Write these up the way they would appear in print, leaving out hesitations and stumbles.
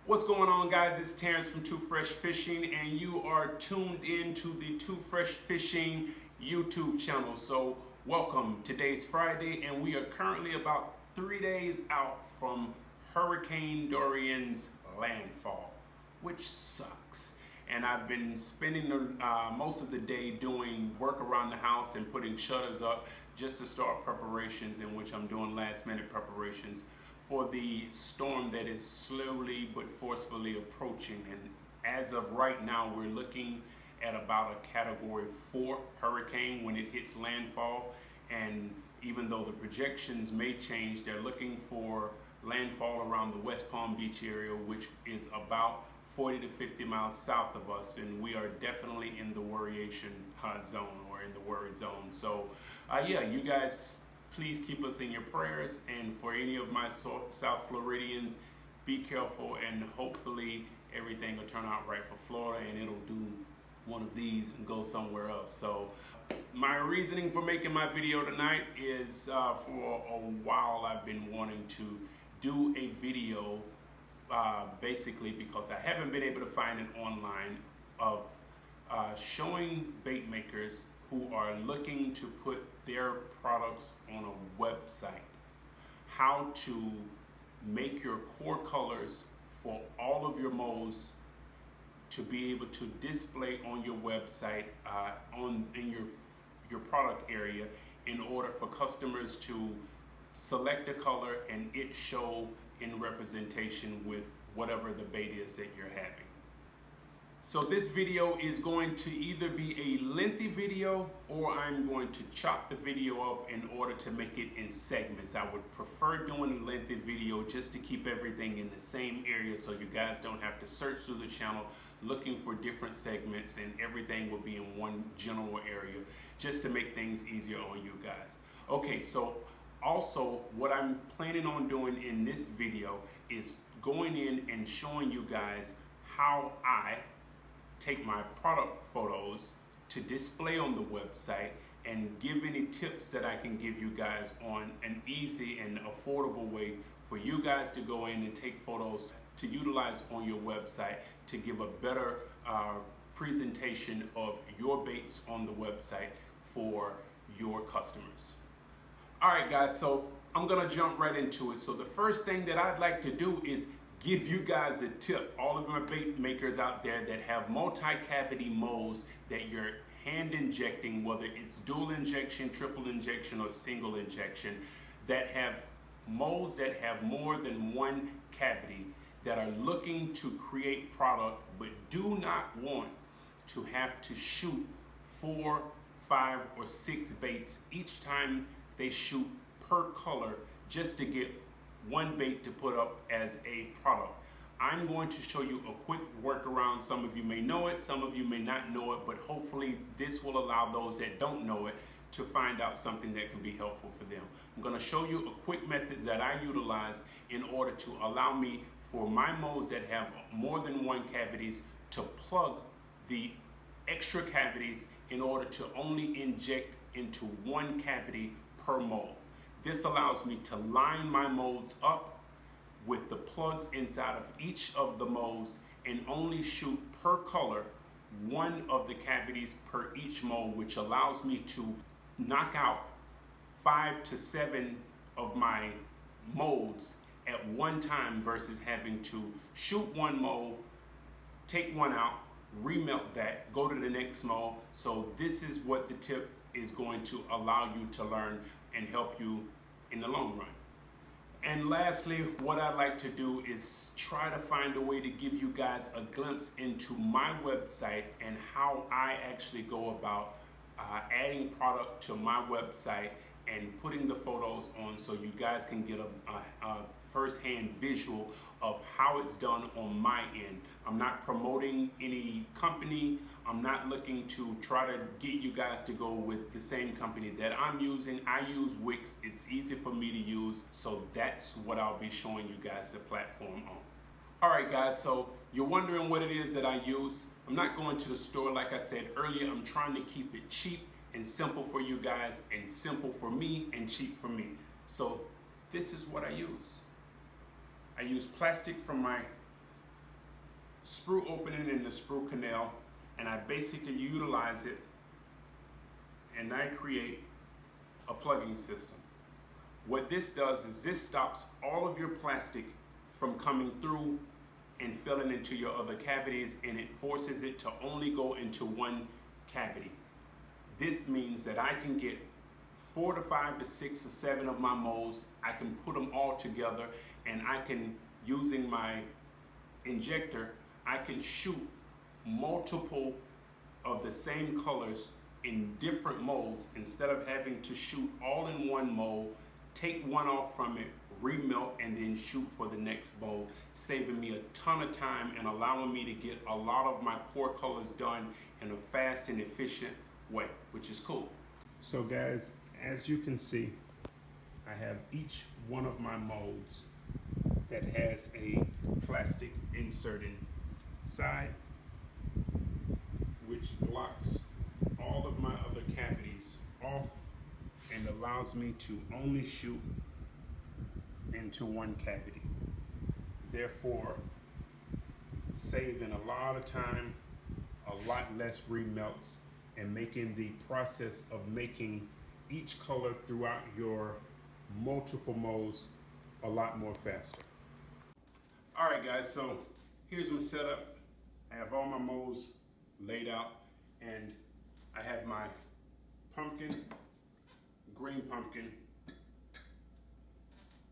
What's going on, guys? It's Terrence from Too Fresh Fishing, and you are tuned in to the Too Fresh Fishing YouTube channel. So welcome. Today's Friday, and we are currently about 3 days out from Hurricane Dorian's landfall, which sucks. And I've been spending most of the day doing work around the house and putting shutters up just to start preparations, in which I'm doing last minute preparations for the storm that is slowly but forcefully approaching. And as of right now, we're looking at about a Category 4 hurricane when it hits landfall. And even though the projections may change, they're looking for landfall around the West Palm Beach area, which is about 40 to 50 miles south of us, and we are definitely in the worryation zone, or in the worry zone. So yeah, you guys please keep us in your prayers, and for any of my South Floridians, be careful, and hopefully everything will turn out right for Florida and it'll do one of these and go somewhere else. So my reasoning for making my video tonight is for a while I've been wanting to do a video basically because I haven't been able to find it online, of showing bait makers who are looking to put their products on a website how to make your core colors for all of your moles to be able to display on your website in your product area, in order for customers to select a color and it show in representation with whatever the bait is that you're having. So this video is going to either be a lengthy video, or I'm going to chop the video up in order to make it in segments. I would prefer doing a lengthy video just to keep everything in the same area, so you guys don't have to search through the channel looking for different segments, and everything will be in one general area, just to make things easier on you guys. Okay, so also what I'm planning on doing in this video is going in and showing you guys how I take my product photos to display on the website, and give any tips that I can give you guys on an easy and affordable way for you guys to go in and take photos to utilize on your website to give a better presentation of your baits on the website for your customers. All right, guys, so I'm gonna jump right into it. So the first thing that I'd like to do is give you guys a tip. All of my bait makers out there that have multi-cavity moles that you're hand injecting, whether it's dual injection, triple injection, or single injection, that have moles that have more than one cavity, that are looking to create product but do not want to have to shoot 4, 5, or 6 baits each time they shoot per color just to get one bait to put up as a product. I'm going to show you a quick workaround. Some of you may know it, some of you may not know it, but hopefully this will allow those that don't know it to find out something that can be helpful for them. I'm going to show you a quick method that I utilize in order to allow me, for my moles that have more than one cavities, to plug the extra cavities in order to only inject into one cavity per mole. This allows me to line my molds up with the plugs inside of each of the molds, and only shoot per color one of the cavities per each mold, which allows me to knock out 5 to 7 of my molds at one time, versus having to shoot one mold, take one out, remelt that, go to the next mold. So this is what the tip is going to allow you to learn and help you in the long run. And lastly, what I like to do is try to find a way to give you guys a glimpse into my website and how I actually go about adding product to my website and putting the photos on, so you guys can get a first-hand visual of how it's done on my end. I'm not promoting any company. I'm not looking to try to get you guys to go with the same company that I'm using. I use Wix. It's easy for me to use, so that's what I'll be showing you guys the platform on. All right, guys, so you're wondering what it is that I use. I'm not going to the store. Like I said earlier, I'm trying to keep it cheap and simple for you guys, and simple for me and cheap for me. So this is what I use. I use plastic from my sprue opening in the sprue canal, and I basically utilize it and I create a plugging system. What this does is this stops all of your plastic from coming through and filling into your other cavities, and it forces it to only go into one cavity. This means that I can get 4 to 5 to 6 or 7 of my molds. I can put them all together, and I can, using my injector, I can shoot multiple of the same colors in different molds instead of having to shoot all in one mold, take one off from it, remelt, and then shoot for the next mold, saving me a ton of time and allowing me to get a lot of my core colors done in a fast and efficient way, which is cool. So guys, as you can see, I have each one of my molds that has a plastic insert inside, which blocks all of my other cavities off and allows me to only shoot into one cavity, therefore saving a lot of time, a lot less remelts, and making the process of making each color throughout your multiple molds a lot more faster. All right guys, so here's my setup. I have all my molds laid out, and I have my pumpkin, green pumpkin,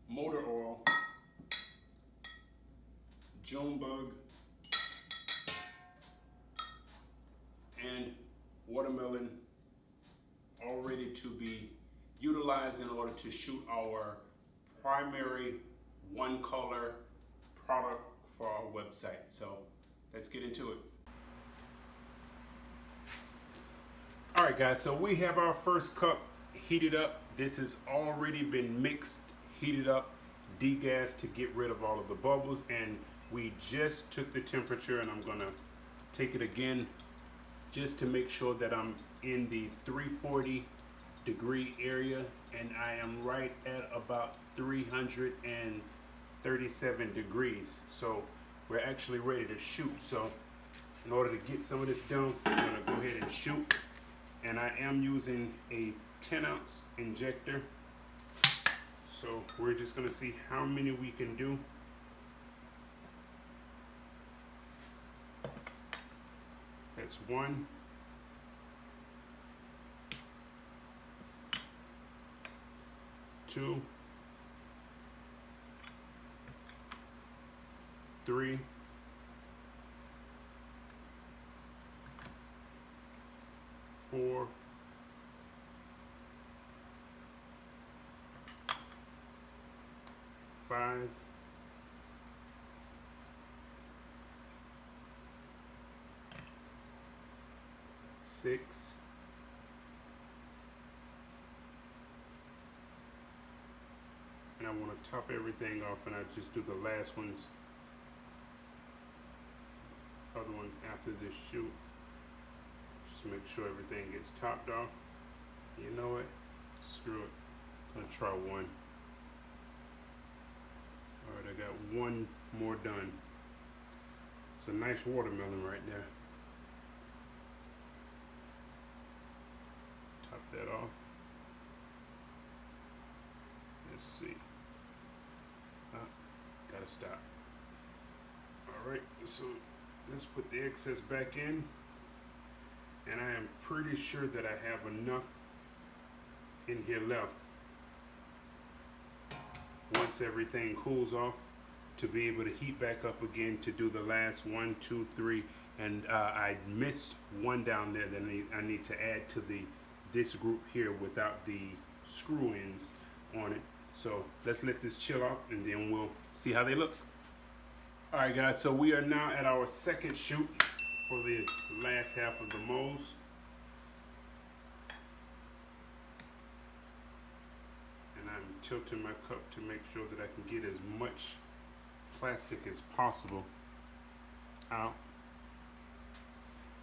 motor oil, June bug, and watermelon, all ready to be utilized in order to shoot our primary one color product for our website. So let's get into it. All right guys, so we have our first cup heated up. This has already been mixed, heated up, degassed to get rid of all of the bubbles, and we just took the temperature, and I'm gonna take it again just to make sure that I'm in the 340 degree area, and I am right at about 337 degrees. So we're actually ready to shoot. So in order to get some of this done, I'm gonna go ahead and shoot. And I am using a 10-ounce injector. So we're just gonna see how many we can do. That's 1. 2. 3. 4. 5. 6. 'And I want to top everything off, and I just do the last ones, other ones after this shoot. Just make sure everything gets topped off. You know what? Screw it. I'm gonna try one. All right, I got one more done. It's a nice watermelon right there. Top that off. Let's see. Gotta stop. All right, so let's put the excess back in. And I am pretty sure that I have enough in here left, once everything cools off, to be able to heat back up again to do the last 1, 2, 3. And I missed one down there that I need to add to this group here without the screw ends on it. So let's let this chill out, and then we'll see how they look. All right guys, so we are now at our second shoot for the last half of the molds. And I'm tilting my cup to make sure that I can get as much plastic as possible out.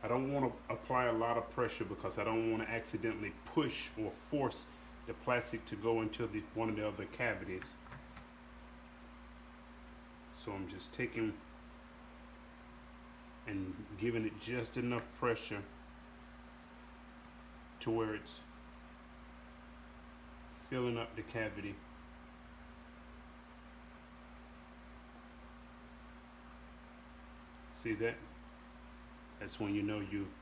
I don't want to apply a lot of pressure because I don't want to accidentally push or force the plastic to go into one of the other cavities. So I'm just taking and giving it just enough pressure to where it's filling up the cavity. See that? That's when you know you've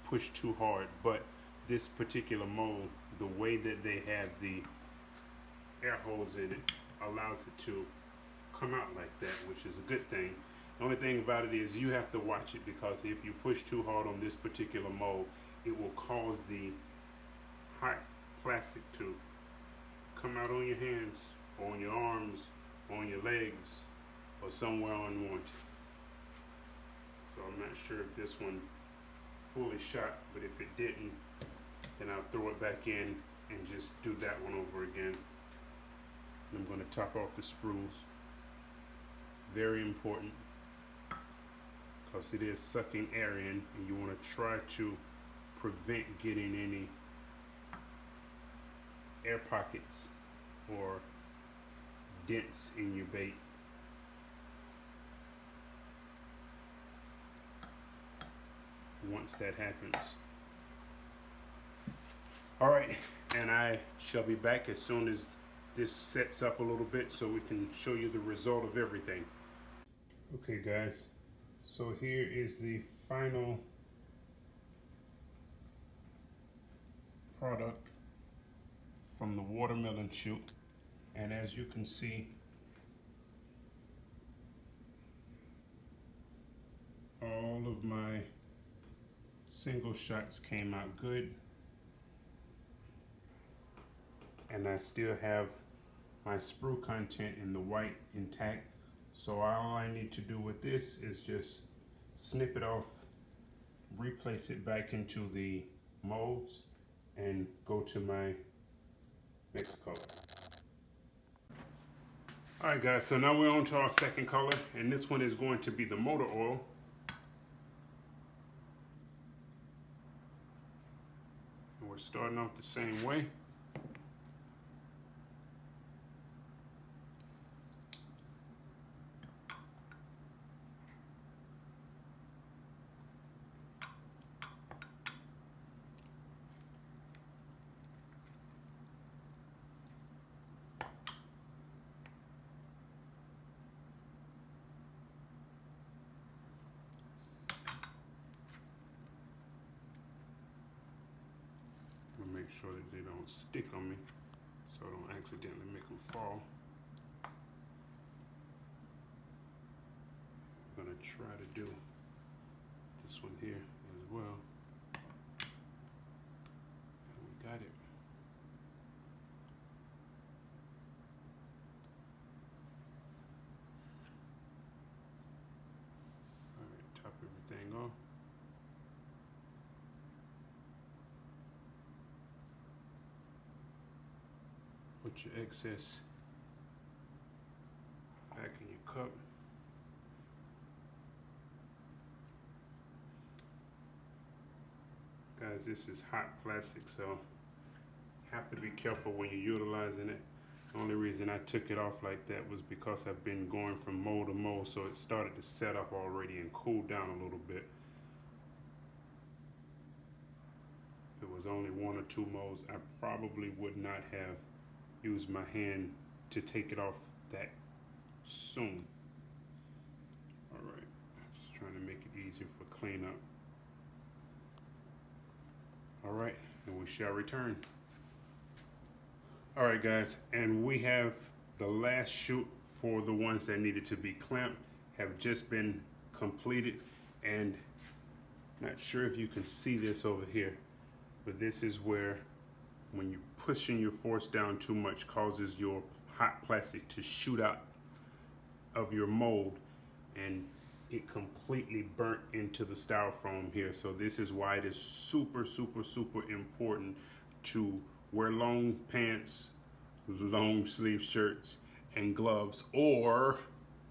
pushed too hard. But this particular mold, the way that they have the air holes in it, allows it to come out like that, which is a good thing. The only thing about it is you have to watch it, because if you push too hard on this particular mold, it will cause the hot plastic to come out on your hands, or on your arms, or on your legs, or somewhere unwanted. So I'm not sure if this one fully shot, but if it didn't, then I'll throw it back in and just do that one over again. I'm going to top off the sprues. Very important, because it is sucking air in, and you want to try to prevent getting any air pockets or dents in your bait. Once that happens. All right, and I shall be back as soon as this sets up a little bit so we can show you the result of everything. Okay guys, so here is the final product from the watermelon shoot, and as you can see, all of my single shots came out good, and I still have my sprue content in the white intact. So all I need to do with this is just snip it off, replace it back into the molds, and go to my next color. All right guys, so now we're on to our second color, and this one is going to be the motor oil. And we're starting off the same way. Make sure that they don't stick on me, so I don't accidentally make them fall. I'm gonna try to do this one here as well. And we got it. All right, top everything off. Put your excess back in your cup. Guys, this is hot plastic, so you have to be careful when you're utilizing it. The only reason I took it off like that was because I've been going from mold to mold, so it started to set up already and cool down a little bit. If it was only one or two molds, I probably would not have use my hand to take it off that soon. All right, just trying to make it easier for cleanup. All right, and we shall return. All right guys, and we have the last shoot for the ones that needed to be clamped have just been completed, and not sure if you can see this over here, but this is where when you're pushing your force down too much causes your hot plastic to shoot out of your mold, and it completely burnt into the styrofoam here. So this is why it is super important to wear long pants, long sleeve shirts, and gloves, or,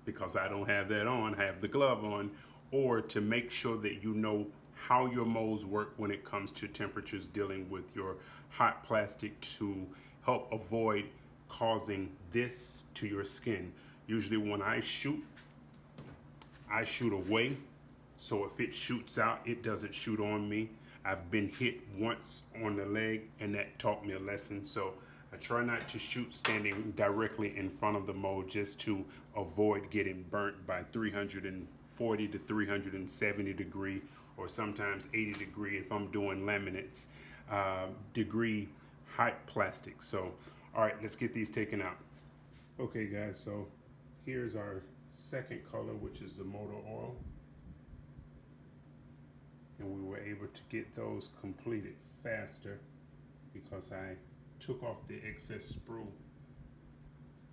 because I don't have that on, I have the glove on, or to make sure that you know how your molds work when it comes to temperatures, dealing with your hot plastic to help avoid causing this to your skin. Usually when I shoot away so if it shoots out, it doesn't shoot on me. I've been hit once on the leg, and that taught me a lesson. So I try not to shoot standing directly in front of the mold, just to avoid getting burnt by 340 to 370 degree, or sometimes 80 degree if I'm doing laminates, degree hot plastic. So, all right, let's get these taken out. Okay guys, so here's our second color, which is the motor oil. And we were able to get those completed faster because I took off the excess sprue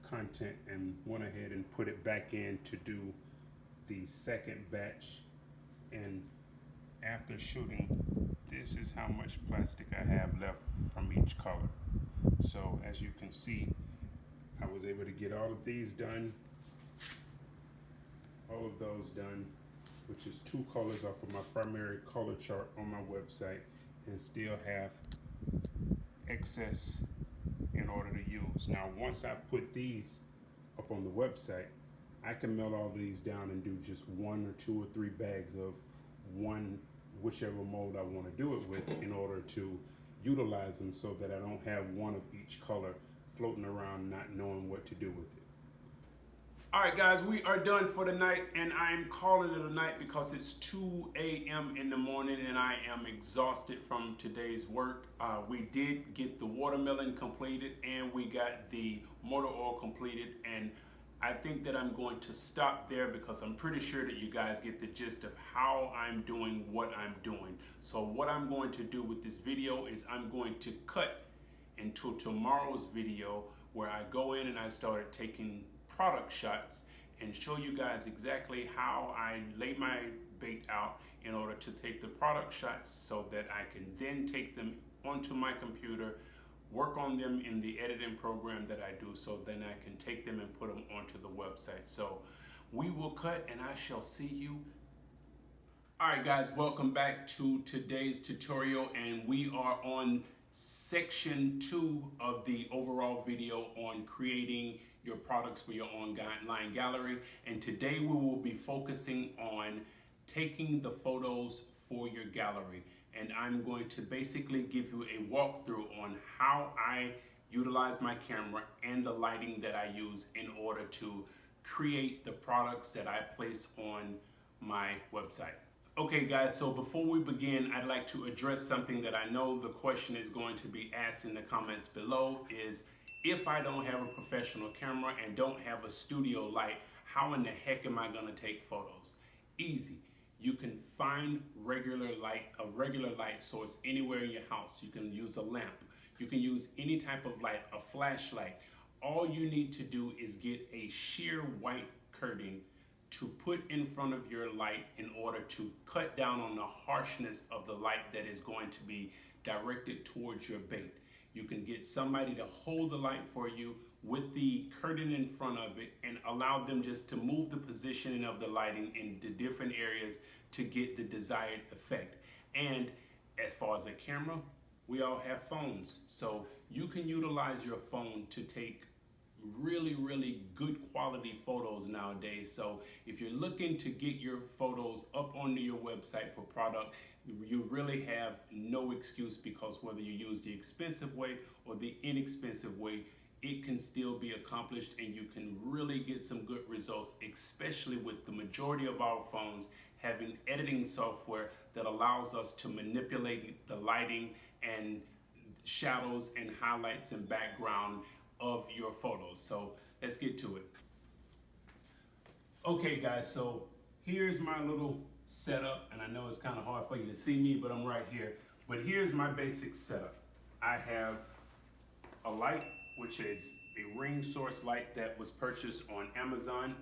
content and went ahead and put it back in to do the second batch. And after shooting, this is how much plastic I have left from each color. So as you can see, I was able to get all of these done, all of those done, which is 2 colors off of my primary color chart on my website, and still have excess in order to use. Now, once I've put these up on the website, I can melt all of these down and do just 1 or 2 or 3 bags of one, whichever mold I want to do it with, in order to utilize them, so that I don't have one of each color floating around not knowing what to do with it. All right, guys, we are done for the night, and I'm calling it a night because it's 2 a.m. in the morning, and I am exhausted from today's work. We did get the watermelon completed, and we got the motor oil completed, and I think that I'm going to stop there because I'm pretty sure that you guys get the gist of how I'm doing what I'm doing. So what I'm going to do with this video is I'm going to cut into tomorrow's video, where I go in and I started taking product shots and show you guys exactly how I lay my bait out in order to take the product shots, so that I can then take them onto my computer, work on them in the editing program that I do, so then I can take them and put them onto the website. So we will cut, and I shall see you. All right guys, welcome back to today's tutorial, and we are on section 2 of the overall video on creating your products for your online gallery. And today we will be focusing on taking the photos for your gallery. And I'm going to basically give you a walkthrough on how I utilize my camera and the lighting that I use in order to create the products that I place on my website. Okay guys, so before we begin, I'd like to address something that I know the question is going to be asked in the comments below, is if I don't have a professional camera and don't have a studio light, how in the heck am I gonna take photos? Easy. You can find a regular light source anywhere in your house. You can use a lamp. You can use any type of light, a flashlight. All you need to do is get a sheer white curtain to put in front of your light in order to cut down on the harshness of the light that is going to be directed towards your bait. You can get somebody to hold the light for you with the curtain in front of it, and allow them just to move the positioning of the lighting in the different areas to get the desired effect. And as far as a camera, we all have phones. So you can utilize your phone to take really good quality photos nowadays. So if you're looking to get your photos up onto your website for product, you really have no excuse, because whether you use the expensive way or the inexpensive way, it can still be accomplished, and you can really get some good results, especially with the majority of our phones having editing software that allows us to manipulate the lighting and shadows and highlights and background of your photos. So let's get to it. Okay guys, so here's my little setup, and I know it's kind of hard for you to see me, but I'm right here. But here's my basic setup. I have a light, which is a ring source light that was purchased on Amazon.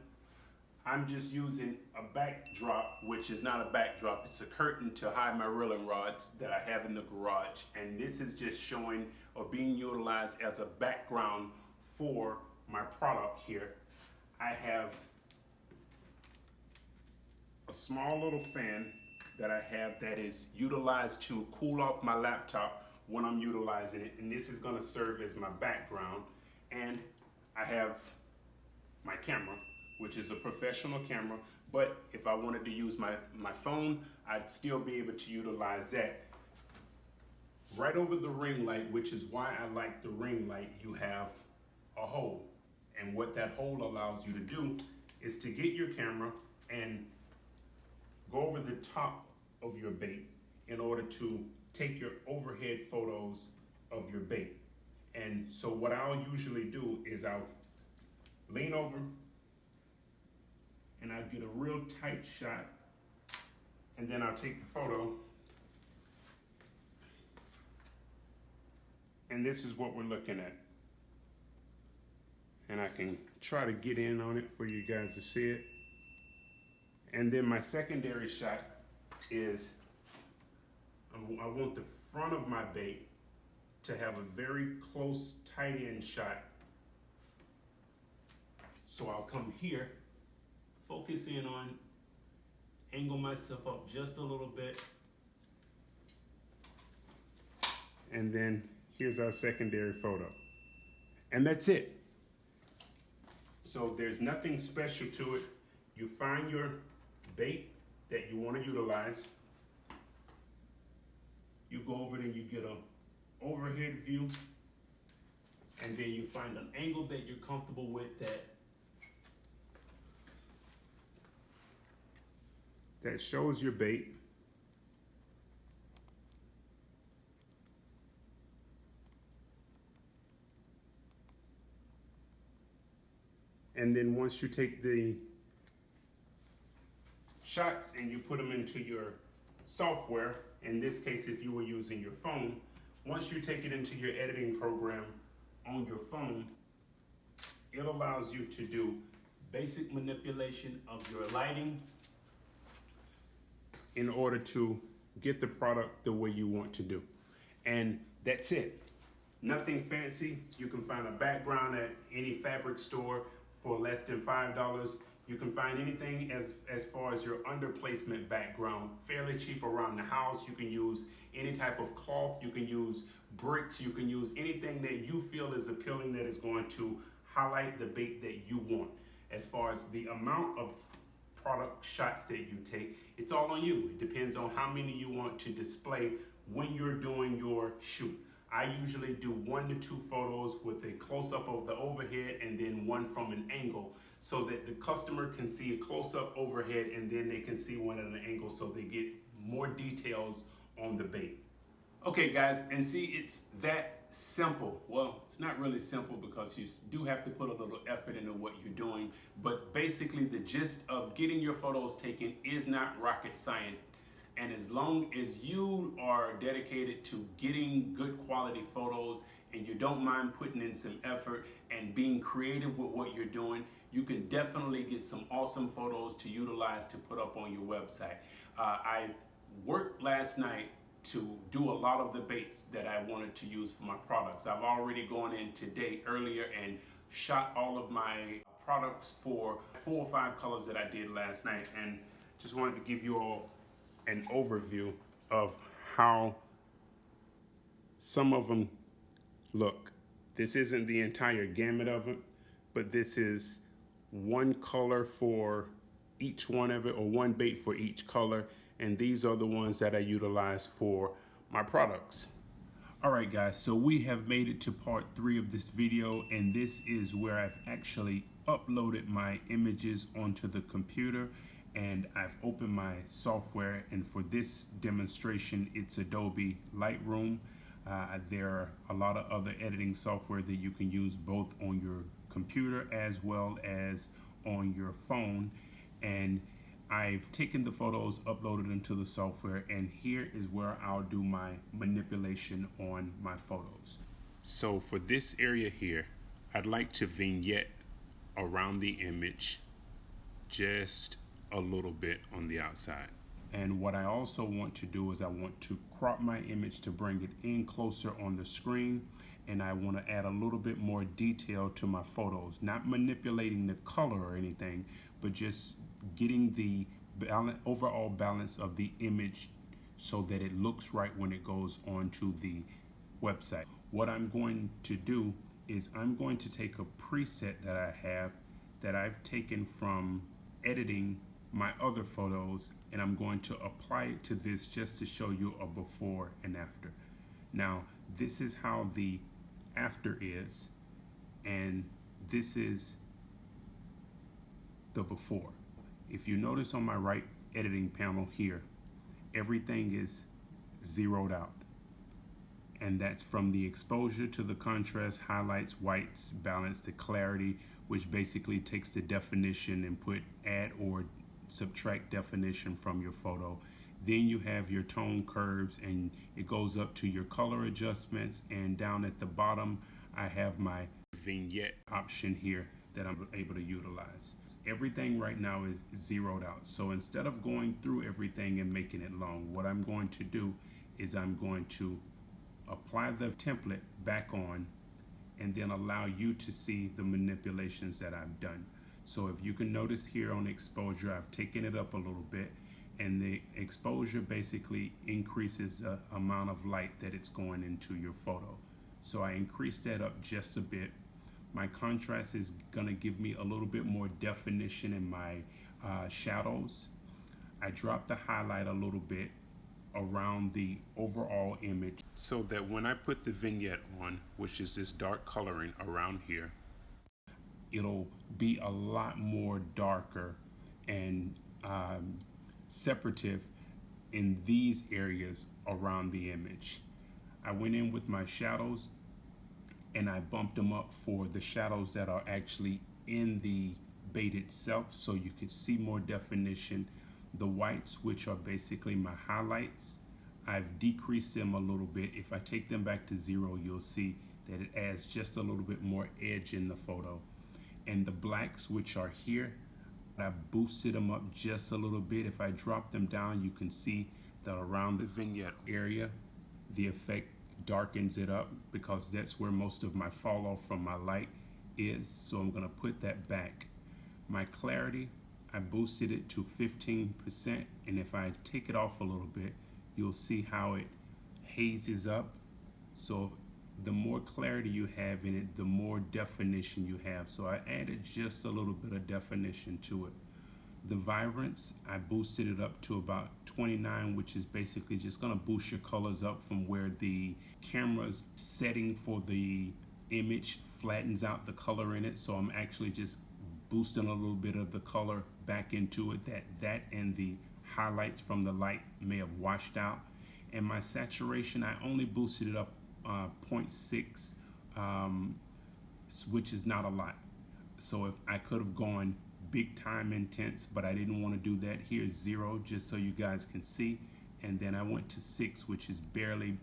I'm just using a backdrop, which is not a backdrop, it's a curtain to hide my reeling rods that I have in the garage. And this is just showing or being utilized as a background for my product here. I have a small little fan that I have that is utilized to cool off my laptop when I'm utilizing it, and this is going to serve as my background. And I have my camera, which is a professional camera. But if I wanted to use my phone, I'd still be able to utilize that. Right over the ring light, which is why I like the ring light, you have a hole. And what that hole allows you to do is to get your camera and go over the top of your bait in order to take your overhead photos of your bait. And so what I'll usually do is I'll lean over and I'll get a real tight shot, and then I'll take the photo. And this is what we're looking at. And I can try to get in on it for you guys to see it. And then my secondary shot is, I want the front of my bait to have a very close, tight end shot. So I'll come here, focus in on, angle myself up just a little bit. And then here's our secondary photo. And that's it. So there's nothing special to it. You find your bait that you want to utilize. You go over there, you get an overhead view, and then you find an angle that you're comfortable with that shows your bait. And then once you take the shots and you put them into your software, in this case if you were using your phone, once you take it into your editing program on your phone, it allows you to do basic manipulation of your lighting in order to get the product the way you want to do. And that's it. Nothing fancy. You can find a background at any fabric store for less than $5. You can find anything as far as your underplacement background fairly cheap around the house. You can use any type of cloth, you can use bricks, you can use anything that you feel is appealing that is going to highlight the bait that you want. As far as the amount of product shots that you take, it's all on you. It depends on how many you want to display when you're doing your shoot. I usually do 1 to 2 photos with a close-up of the overhead and then one from an angle, so that the customer can see a close-up overhead and then they can see one at an angle, so they get more details on the bait. Okay guys, and see, it's that simple. Well, it's not really simple because you do have to put a little effort into what you're doing, but basically the gist of getting your photos taken is not rocket science. And as long as you are dedicated to getting good quality photos and you don't mind putting in some effort and being creative with what you're doing, you can definitely get some awesome photos to utilize to put up on your website. I worked last night to do a lot of the baits that I wanted to use for my products. I've already gone in today earlier and shot all of my products for 4 or 5 colors that I did last night, and just wanted to give you all an overview of how some of them look. This isn't the entire gamut of it, but this is one color for each one of it, or one bait for each color, and these are the ones that I utilize for my products. All right guys, so we have made it to part 3 of this video, and this is where I've actually uploaded my images onto the computer, and I've opened my software, and for this demonstration it's Adobe Lightroom. There are a lot of other editing software that you can use both on your computer as well as on your phone, and I've taken the photos, uploaded them to the software, and here is where I'll do my manipulation on my photos. So for this area here, I'd like to vignette around the image just a little bit on the outside. And what I also want to do is I want to crop my image to bring it in closer on the screen, and I want to add a little bit more detail to my photos, not manipulating the color or anything, but just getting the overall balance of the image so that it looks right when it goes onto the website. What I'm going to do is I'm going to take a preset that I have that I've taken from editing my other photos, and I'm going to apply it to this just to show you a before and after. Now, this is how the after is, and this is the before. If you notice on my right editing panel here, everything is zeroed out. And that's from the exposure to the contrast, highlights, whites, balance to clarity, which basically takes the definition and add or subtract definition from your photo. Then you have your tone curves, and it goes up to your color adjustments, and down at the bottom I have my vignette option here that I'm able to utilize. Everything right now is zeroed out. So instead of going through everything and making it long, what I'm going to do is I'm going to apply the template back on and then allow you to see the manipulations that I've done. So if you can notice here on exposure, I've taken it up a little bit, and the exposure basically increases the amount of light that it's going into your photo. So I increased that up just a bit. My contrast is going to give me a little bit more definition in my shadows. I dropped the highlight a little bit around the overall image so that when I put the vignette on, which is this dark coloring around here, it'll be a lot more darker and separative in these areas around the image. I went in with my shadows and I bumped them up for the shadows that are actually in the bait itself, so you could see more definition. The whites, which are basically my highlights, I've decreased them a little bit. If I take them back to 0, you'll see that it adds just a little bit more edge in the photo. And the blacks, which are here, I boosted them up just a little bit. If I drop them down, you can see that around the vignette area, the effect darkens it up, because that's where most of my fall off from my light is. So I'm going to put that back. My clarity, I boosted it to 15%, and if I take it off a little bit, you'll see how it hazes up. So the more clarity you have in it, the more definition you have. So I added just a little bit of definition to it. The vibrance, I boosted it up to about 29, which is basically just gonna boost your colors up from where the camera's setting for the image flattens out the color in it. So I'm actually just boosting a little bit of the color back into it, that and the highlights from the light may have washed out. And my saturation, I only boosted it up 0.6, which is not a lot. So if I could have gone big time intense, but I didn't want to do that. Here's 0, just so you guys can see. And then I went to 6, which is barely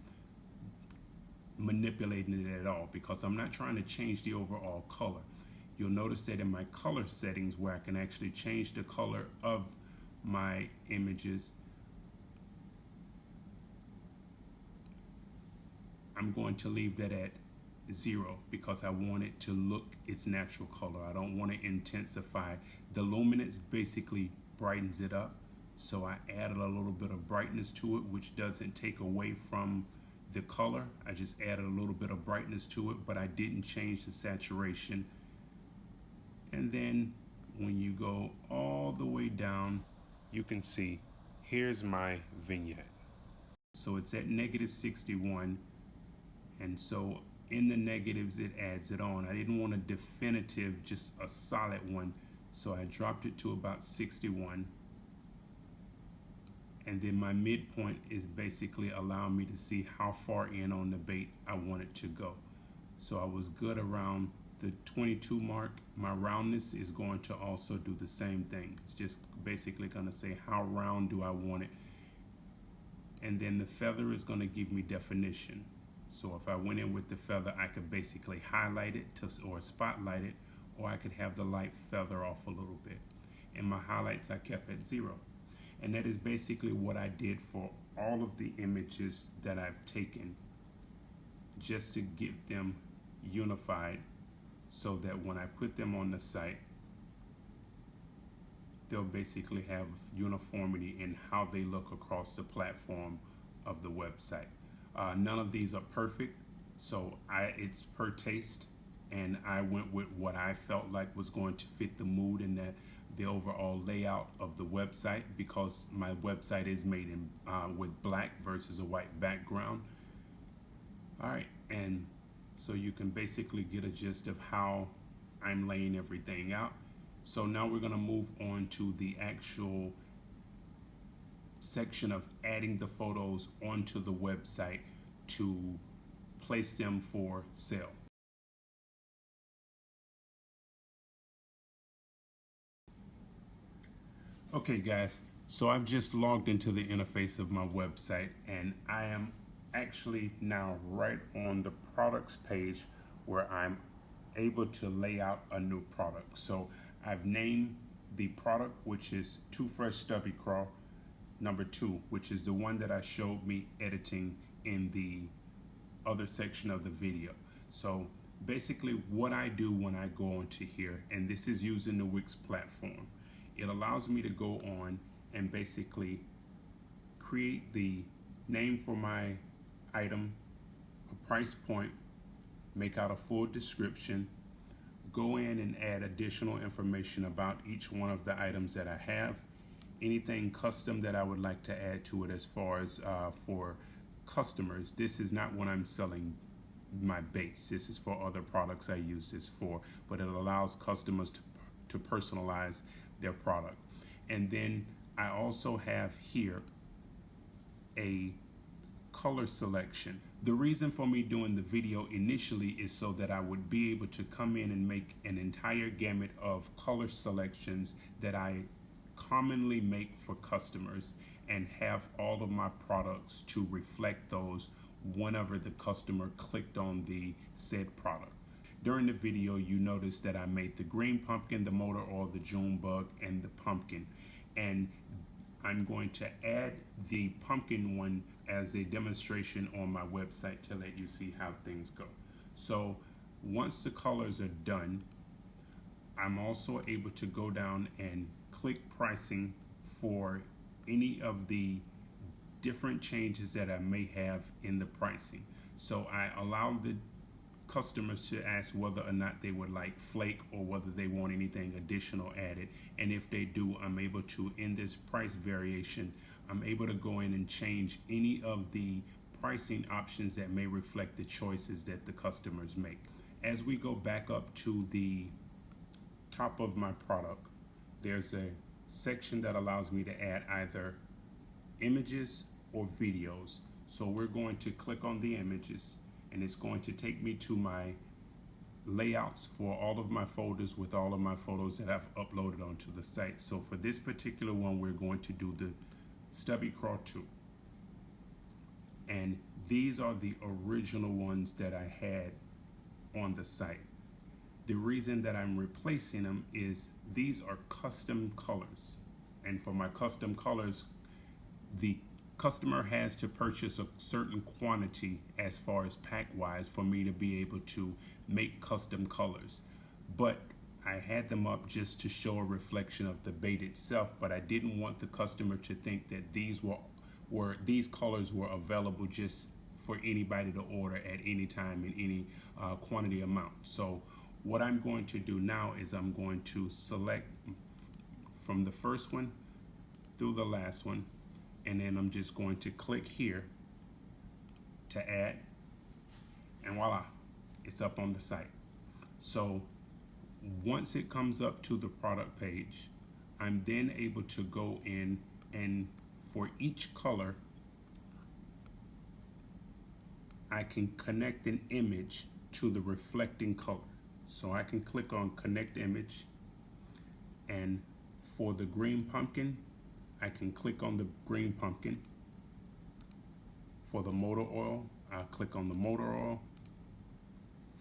manipulating it at all, because I'm not trying to change the overall color. You'll notice that in my color settings, where I can actually change the color of my images, I'm going to leave that at 0 because I want it to look its natural color. I don't want to intensify. The luminance basically brightens it up, so I added a little bit of brightness to it, which doesn't take away from the color. I just added a little bit of brightness to it, but I didn't change the saturation. And then when you go all the way down, you can see here's my vignette. So it's at -61, and so in the negatives it adds it on. I didn't want a definitive, just a solid one, so I dropped it to about 61. And then my midpoint is basically allowing me to see how far in on the bait I want it to go. So I was good around the 22 mark. My roundness is going to also do the same thing. It's just basically going to say how round do I want it. And then the feather is going to give me definition. So if I went in with the feather, I could basically highlight it or spotlight it, or I could have the light feather off a little bit. And my highlights I kept at 0. And that is basically what I did for all of the images that I've taken, just to get them unified, so that when I put them on the site, they'll basically have uniformity in how they look across the platform of the website. None of these are perfect, so it's per taste, and I went with what I felt like was going to fit the mood and the overall layout of the website, because my website is made in with black versus a white background. All right, and so you can basically get a gist of how I'm laying everything out. So now we're going to move on to the actual section of adding the photos onto the website to place them for sale. Okay guys, so I've just logged into the interface of my website, and I am actually now right on the products page where I'm able to lay out a new product. So I've named the product, which is Too Fresh Stubby Craw number 2, which is the one that I showed me editing in the other section of the video. So basically what I do when I go onto here, and this is using the Wix platform, it allows me to go on and basically create the name for my item, a price point, make out a full description, go in and add additional information about each one of the items that I have, anything custom that I would like to add to it as far as for customers. This is not what I'm selling my base. This is for other products I use this for, but it allows customers to personalize their product. And then I also have here a color selection. The reason for me doing the video initially is so that I would be able to come in and make an entire gamut of color selections that I commonly make for customers, and have all of my products to reflect those whenever the customer clicked on the said product. During the video, you noticed that I made the green pumpkin, the motor oil, the June bug, and the pumpkin. And I'm going to add the pumpkin one as a demonstration on my website to let you see how things go. So once the colors are done, I'm also able to go down and click pricing for any of the different changes that I may have in the pricing. So I allow the customers to ask whether or not they would like flake or whether they want anything additional added. And if they do, I'm able to, in this price variation, I'm able to go in and change any of the pricing options that may reflect the choices that the customers make. As we go back up to the top of my product, there's a section that allows me to add either images or videos. So we're going to click on the images, and it's going to take me to my layouts for all of my folders with all of my photos that I've uploaded onto the site. So for this particular one, we're going to do the Stubby Craw 2. And these are the original ones that I had on the site. The reason that I'm replacing them is these are custom colors. And for my custom colors, the customer has to purchase a certain quantity as far as pack wise for me to be able to make custom colors. But I had them up just to show a reflection of the bait itself, but I didn't want the customer to think that these colors were available just for anybody to order at any time in any quantity amount. So what I'm going to do now is I'm going to select from the first one through the last one, and then I'm just going to click here to add, and voila, it's up on the site. So once it comes up to the product page, I'm then able to go in, and for each color I can connect an image to the reflecting color. So I can click on connect image, and for the green pumpkin, I can click on the green pumpkin. For the motor oil, I'll click on the motor oil.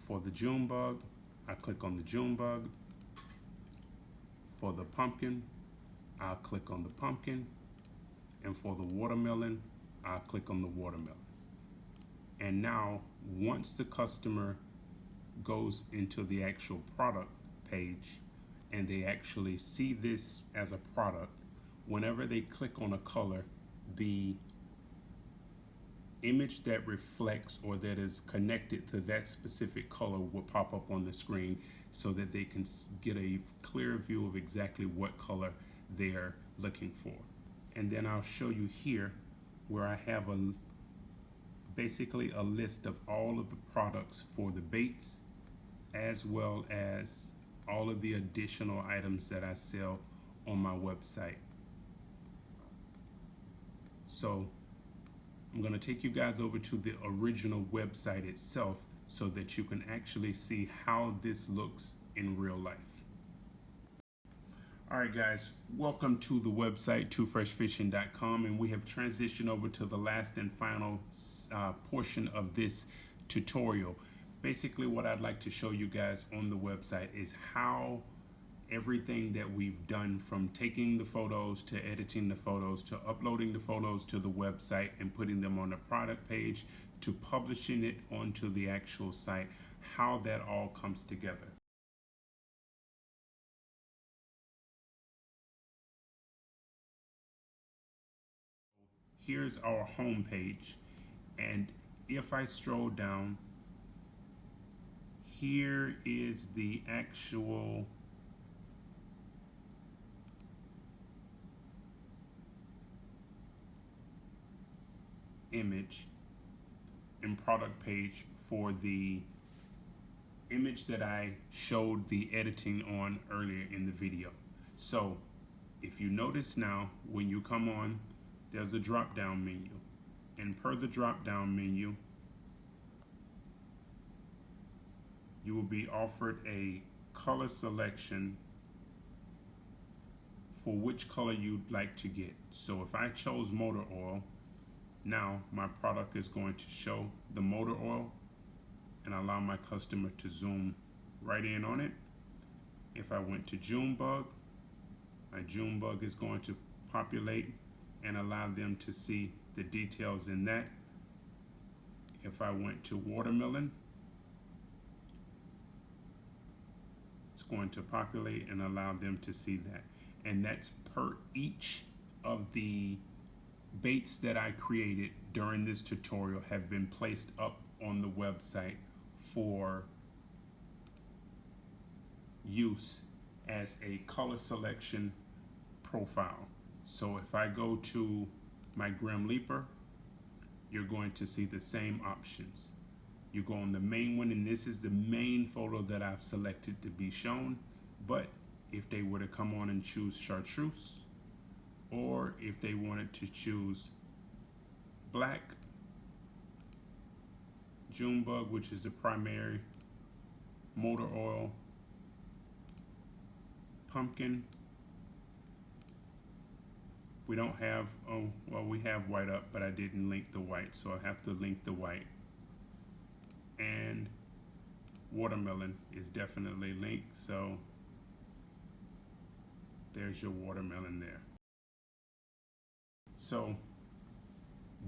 For the June bug, I click on the June bug. For the pumpkin, I'll click on the pumpkin. And for the watermelon, I'll click on the watermelon. And now, once the customer goes into the actual product page and they actually see this as a product, whenever they click on a color, the image that reflects or that is connected to that specific color will pop up on the screen so that they can get a clear view of exactly what color they're looking for. And then I'll show you here where I have basically a list of all of the products for the baits, as well as all of the additional items that I sell on my website. So I'm going to take you guys over to the original website itself so that you can actually see how this looks in real life. All right, guys, welcome to the website, twofreshfishing.com, and we have transitioned over to the last and final portion of this tutorial. Basically, what I'd like to show you guys on the website is how everything that we've done, from taking the photos to editing the photos to uploading the photos to the website and putting them on the product page to publishing it onto the actual site, how that all comes together. Here's our home page, and if I scroll down, here is the actual image and product page for the image that I showed the editing on earlier in the video. So if you notice now, when you come on, there's a drop down menu, and per the drop down menu you will be offered a color selection for which color you'd like to get. So if I chose motor oil, now my product is going to show the motor oil and allow my customer to zoom right in on it. If I went to June bug, my June bug is going to populate and allow them to see the details in that. If I went to watermelon, it's going to populate and allow them to see that. And that's per each of the baits that I created during this tutorial have been placed up on the website for use as a color selection profile. So if I go to my Grim Leaper, you're going to see the same options. You go on the main one, and this is the main photo that I've selected to be shown. But if they were to come on and choose chartreuse, or if they wanted to choose black, June bug, which is the primary, motor oil, pumpkin, we don't have, oh, well, we have white up, but I didn't link the white, so I have to link the white. And watermelon is definitely linked, so there's your watermelon there. So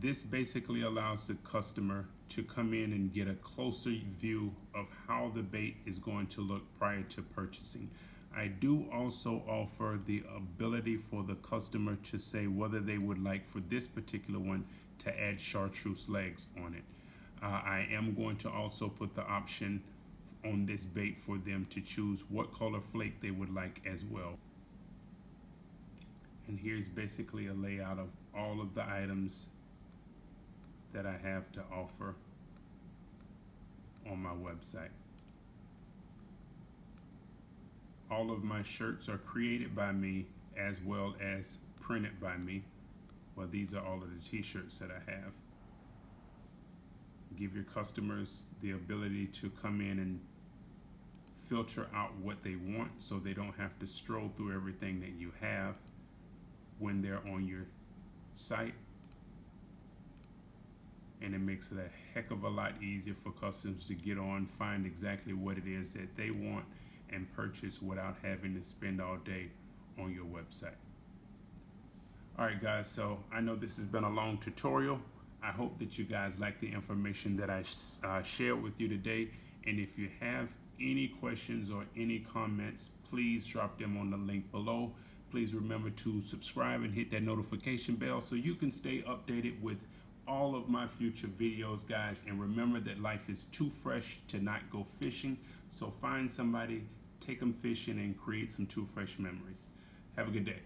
this basically allows the customer to come in and get a closer view of how the bait is going to look prior to purchasing. I do also offer the ability for the customer to say whether they would like for this particular one to add chartreuse legs on it. I am going to also put the option on this bait for them to choose what color flake they would like as well. And here's basically a layout of all of the items that I have to offer on my website. All of my shirts are created by me as well as printed by me. Well, these are all of the t-shirts that I have. Give your customers the ability to come in and filter out what they want so they don't have to stroll through everything that you have when they're on your site. And it makes it a heck of a lot easier for customers to get on, find exactly what it is that they want, and purchase without having to spend all day on your website. All right, guys, so I know this has been a long tutorial. I hope that you guys like the information that I shared with you today. And if you have any questions or any comments, please drop them on the link below. Please remember to subscribe and hit that notification bell so you can stay updated with all of my future videos, guys. And remember that life is too fresh to not go fishing. So find somebody, take them fishing, and create some too fresh memories. Have a good day.